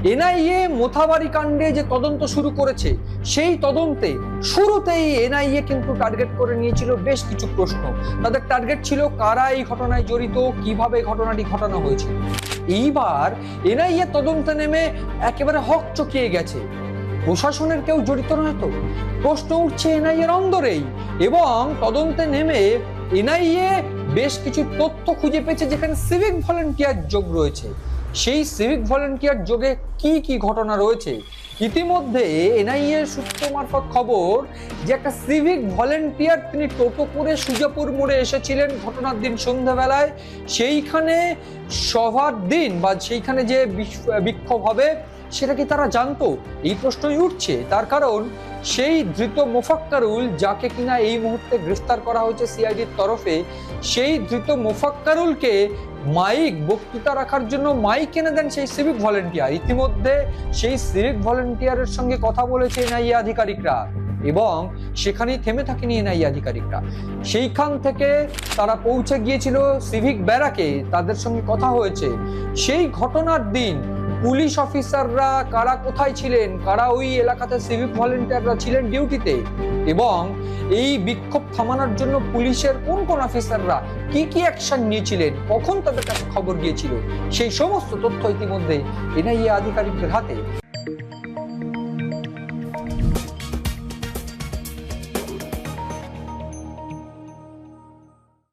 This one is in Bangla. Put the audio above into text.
এনআইএ মোথাবাড়ি কাণ্ডে যে তদন্ত শুরু করেছে, সেই তদন্তে শুরুতেই এনআইএ কিন্তু টার্গেট করে নিয়েছিল বেশ কিছু প্রশ্ন। তাদের টার্গেট ছিল কারা এই ঘটনায় জড়িত, কিভাবে ঘটনাটি ঘটানো হয়েছিল। এইবার এনআইএ তদন্তে নেমে একেবারে হক চকিয়ে গেছে, প্রশাসনের কেউ জড়িত নয় তো? প্রশ্ন উঠছে এনআইএ এর অন্দরেই। এবং তদন্তে নেমে এনআইএ বেশ কিছু তথ্য খুঁজে পেয়েছে যেখানে সিভিক ভলেন্টিয়ার যোগ রয়েছে। সেই সিভিক ভলেন্টিয়ার যোগে কি কি ঘটনা রয়েছে, ইতিমধ্যে এনআইএ সূত্র মারফত খবর যে একটা সিভিক ভলেন্টিয়ার তিনি টোটো করে সুজাপুর মোড়ে এসেছিলেন ঘটনার দিন সন্ধ্যাবেলায়। সেইখানে সভার দিন বা সেইখানে যে বিক্ষোভ হবে সেটা কি তারা জানতো? এই প্রশ্নই উঠছে। তার কারণ সেই ধৃত মোফাক্কারুল, যাকে কিনা এই মুহূর্তে গ্রেফতার করা হয়েছে সিআইডির তরফে, সেই ধৃত মোফাক্কারুলকে মাইক বক্তৃতা রাখার জন্য মাইক এনে দেন সেই সিভিক ভলেন্টিয়ার। ইতিমধ্যে সেই সিভিক ভলেন্টিয়ারের সঙ্গে কথা বলেছে এনআইএ আধিকারিকরা এবং সেখানেই থেমে থাকেনি এনআইএ আধিকারিকরা। সেইখান থেকে তারা পৌঁছে গিয়েছিল সিভিক ব্যারাকে, তাদের সঙ্গে কথা হয়েছে। সেই ঘটনার দিন পুলিশ অফিসাররা কারা কোথায় ছিলেন, কারা ওই এলাকাতে সিভিক ভলেন্টিয়াররা ছিলেন ডিউটিতে, এবং এই বিক্ষোভ থামানোর জন্য পুলিশের কোন কোন অফিসাররা কি কি অ্যাকশন নিয়েছিলেন, কখন তাদের কাছে খবর গিয়েছিল, সেই সমস্ত তথ্য ইতিমধ্যে এনআইএ আধিকারিকদের হাতে।